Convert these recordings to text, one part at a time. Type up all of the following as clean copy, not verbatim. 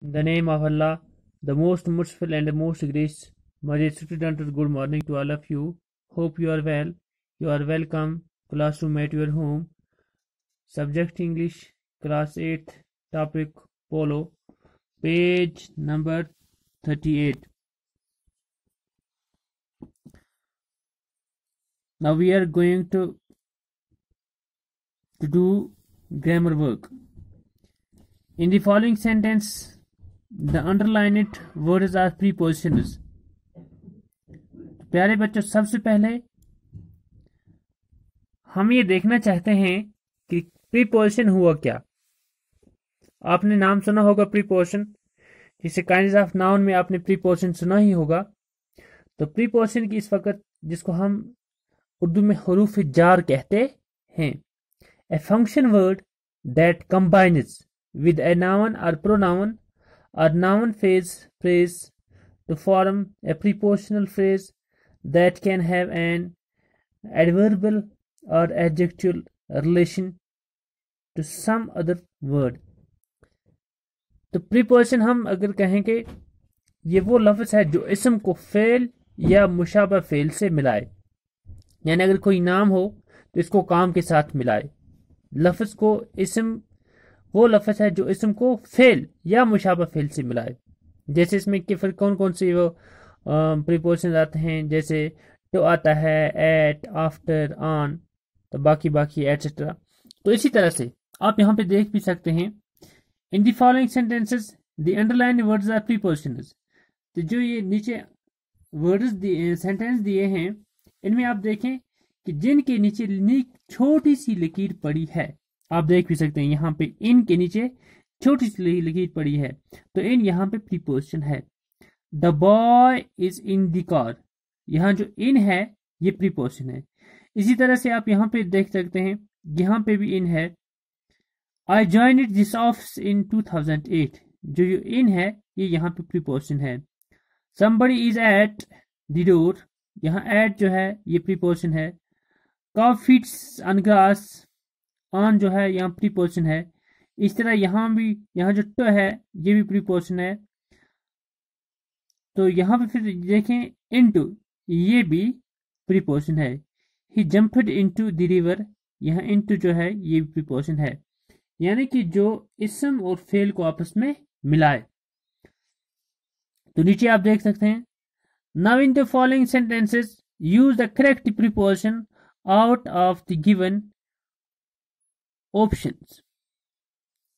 In the name of Allah, the most merciful and the most gracious, majestic unto good morning to all of you. Hope you are well. You are welcome. Classroom at your home. Subject English, class 8th, topic Polo, page number 38. Now we are going to do grammar work. In the following sentence, the underlined words are prepositions. प्यारे बच्चों, सबसे पहले हम ये देखना चाहते हैं कि प्रीपोजिशन हुआ क्या। आपने नाम सुना होगा प्रीपोजिशन, जिसे काइंड्स ऑफ नाउन में आपने प्रीपोजिशन सुना ही होगा। तो प्रीपोजिशन की इस वक्त जिसको हम उर्दू में हरूफ जार कहते हैं, a function word that combines with a noun or pronoun or noun phrase to form a prepositional phrase that can have an adverbial or adjective relation to some other word. तो preposition हम अगर कहें कि ये वो लफ्ज़ है जो इसम को फेल या मुशाबा फेल से मिलाए, यानी अगर कोई नाम हो तो इसको काम के साथ मिलाए। लफ्ज़ को इसम वो लफ्ज़ है जो इसम को फेल या मुशाबा फेल से मिलाए। जैसे इसमें कि फिर कौन कौन से वो प्रीपोजिशन आते हैं, जैसे टू आता है, एट, आफ्टर, ऑन, तो बाकी एटसेट्रा। तो इसी तरह से आप यहाँ पे देख भी सकते हैं, in the following sentences the underline words are prepositions. तो जो ये नीचे वर्ड्स सेंटेंस दिए हैं, इनमें आप देखें कि जिनके नीचे छोटी सी लकीर पड़ी है, आप देख भी सकते हैं यहाँ पे इन के नीचे छोटी सी लकीर पड़ी है, तो इन यहाँ पे प्रीपोजिशन है। The boy is in the car, यहाँ जो इन है ये प्रीपोजिशन है। इसी तरह से आप यहाँ पे देख सकते हैं, यहाँ पे भी इन है। आई ज्वाइन्ड दिस ऑफिस इन 2008, जो इन है ये यहाँ पे प्रीपोजिशन है। Somebody is at the door, यहाँ एट जो है ये प्रीपोजिशन है। Cow feets on grass, on जो है यहाँ प्रीपोजिशन है। इस तरह यहाँ जो ट है ये भी प्रीपोजिशन है। तो यहाँ पे फिर देखें इनटू, ये भी प्रीपोजिशन है। ही जंप्ड इनटू द रिवर, यहाँ इनटू जो है ये भी प्रीपोजिशन है, यानी कि जो इसम और फेल को आपस में मिलाए। तो नीचे आप देख सकते हैं, now in the following sentences use the correct preposition out of the given options.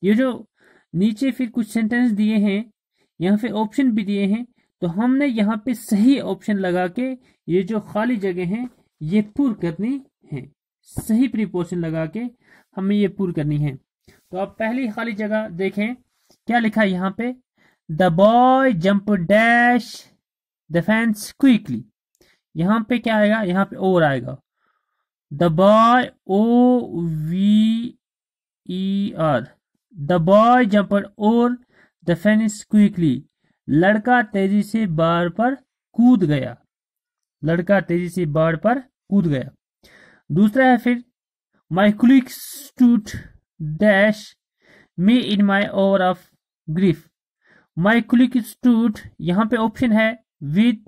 ये जो नीचे फिर कुछ सेंटेंस दिए हैं, यहाँ पे ऑप्शन भी दिए हैं, तो हमने यहाँ पे सही ऑप्शन लगा के ये जो खाली जगह हैं ये पूरी करनी है। सही प्रीपोजिशन लगा के हमें ये पूरी करनी है। तो आप पहली खाली जगह देखें, क्या लिखा है यहाँ पे, the boy jump dash the fence quickly. यहाँ पे क्या आएगा, यहाँ पे और आएगा। The boy, OVER, the boy jumped over the fence quickly, लड़का तेजी से बाढ़ पर कूद गया। लड़का तेजी से बाढ़ पर कूद गया। दूसरा है फिर, my colleague stood dash me in my hour of grief. My colleague stood, यहाँ पे ऑप्शन है विद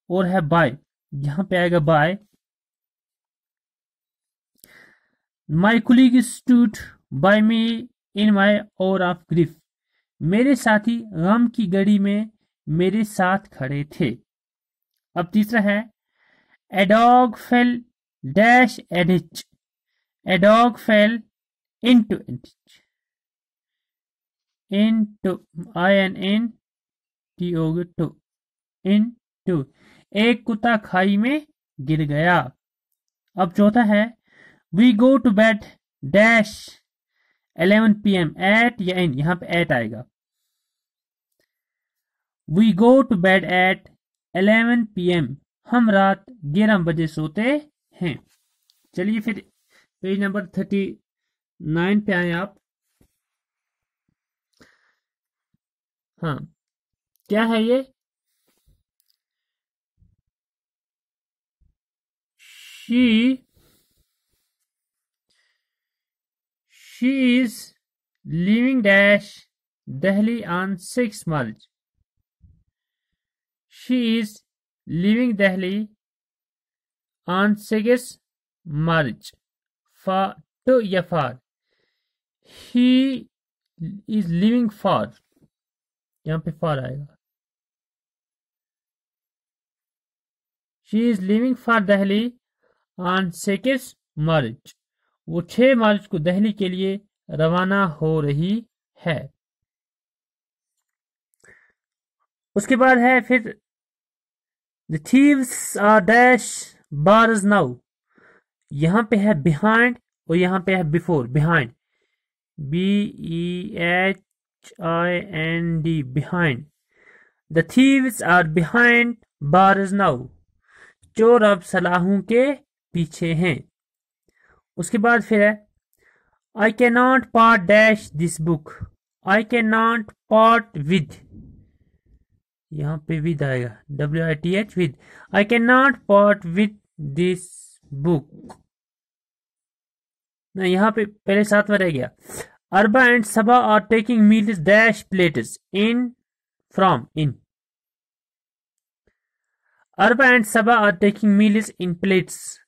और है बाय, यहाँ पे आएगा by. My colleague stood by me in my hour of grief, मेरे साथी गम की घड़ी में मेरे साथ खड़े थे। अब तीसरा है, a dog fell dash a ditch, a dog fell into into, एक कुत्ता खाई में गिर गया। अब चौथा है, we go to bed dash 11 PM, at या इन, यहाँ पे एट आएगा। We go to bed at 11 PM, हम रात 11 बजे सोते हैं। चलिए फिर पेज नंबर 39 पे आए आप। हाँ, क्या है ये, she is leaving dash Delhi on 6 March. She is leaving Delhi on 6 March. Far to या far. He is leaving far. यहाँ पे far आएगा. She is leaving for Delhi on 6 March. वो 6 मार्च को दिल्ली के लिए रवाना हो रही है. उसके बाद है फिर The thieves are dash bars now. यहाँ पे है behind और यहाँ पे है before. Behind. B-E-H-I-N-D. Behind. The thieves are behind bars now. चोर अब सलाखों के पीछे हैं. उसके बाद फिर है I cannot part dash this book. I cannot part with. यहाँ पे with आएगा. W-I-T-H with. I cannot part with this book. ना यहाँ पे पहले 7वां रह गया. Arba and Saba are taking meals dash plates in from in. Arba and Saba are taking meals in plates.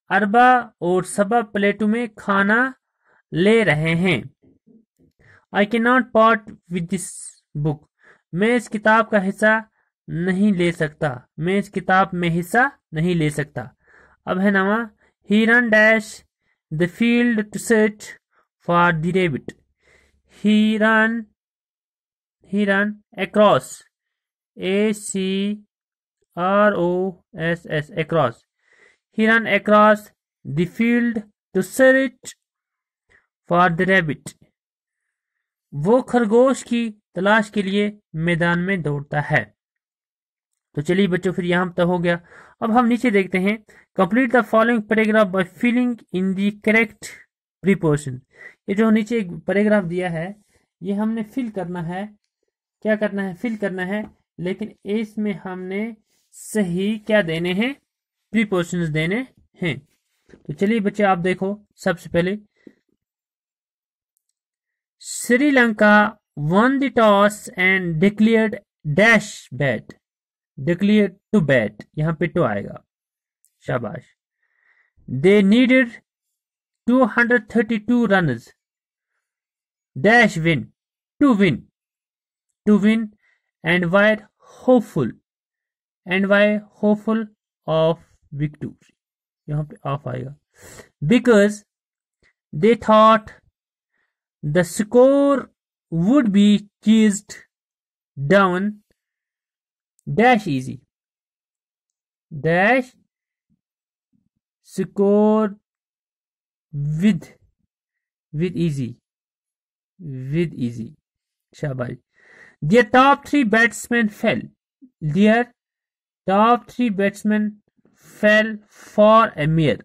अरबा और सबा प्लेटों में खाना ले रहे हैं. I cannot part with this book. मैं इस किताब का हिस्सा नहीं ले सकता. मैं इस किताब में हिस्सा नहीं ले सकता. अब है नवा. He ran dash the field to search for the rabbit. He ran across. A-C-R-O-S-S. Across. He ran across the field to search for the rabbit. वो खरगोश की तलाश के लिए मैदान में दौड़ता है. तो चलिए बच्चों फिर यहाँ तक हो गया. अब हम नीचे देखते हैं. Complete the following paragraph by filling in the correct preposition. ये जो नीचे एक पैराग्राफ दिया है ये हमने फिल करना है. क्या करना है? फिल करना है. लेकिन इसमें हमने सही क्या देने हैं? प्रीपोजिशंस देने हैं. तो चलिए बच्चे आप देखो. सबसे पहले Sri Lanka won the toss and declared dash bat. Declared to bat. यहाँ पे to आएगा. शाबाश. They needed 232 runs dash win to win and were hopeful of victory. यहाँ पे ऑफ आएगा. Because they thought the score would be chased down dash easy. Dash score with easy. Shabash. Their top 3 batsmen fell. Their top 3 batsmen fell for a mere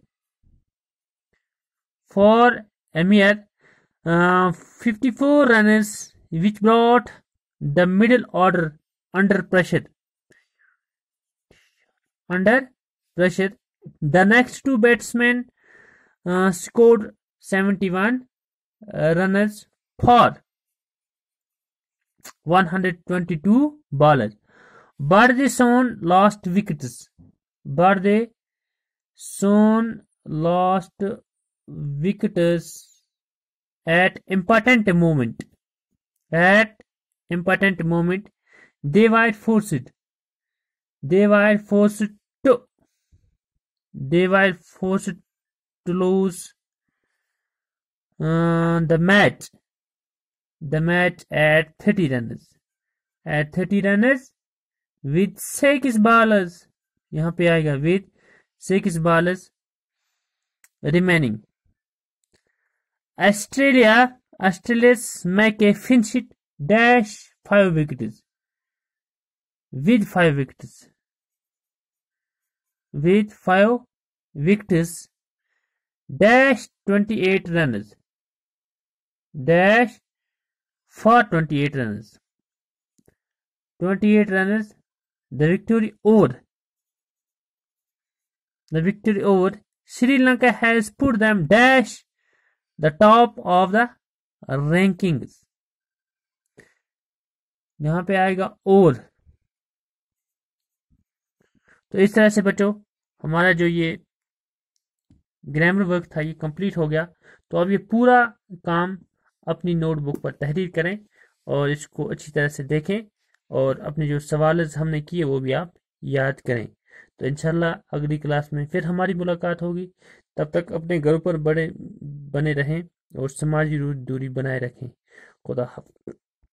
54 runs, which brought the middle order under pressure. The next 2 batsmen scored 71 runs for 122 bowlers. But they soon lost wickets. At important moment. They were forced to lose the match at 30 runs. With 6 bowlers. यहाँ पे आएगा with 6 bowlers remaining. Australia's Mackay finished dash 5 wickets. With 5 wickets. Dash 28 runs. Dash for 28 runs. 28 runs. The victory over Sri Lanka has put them dash the top of the rankings. यहाँ पे आएगा और। तो इस तरह से बच्चों हमारा जो ये ग्रामर वर्क था ये कंप्लीट हो गया। तो अब ये पूरा काम अपनी नोटबुक पर तहरीर करें और इसको अच्छी तरह से देखें और अपने जो सवाल हमने किए वो भी आप याद करें। तो इंशाल्लाह अगली क्लास में फिर हमारी मुलाकात होगी। तब तक अपने घरों पर बने रहें और समाजी दूरी बनाए रखें। खुदा हाफ़िज़।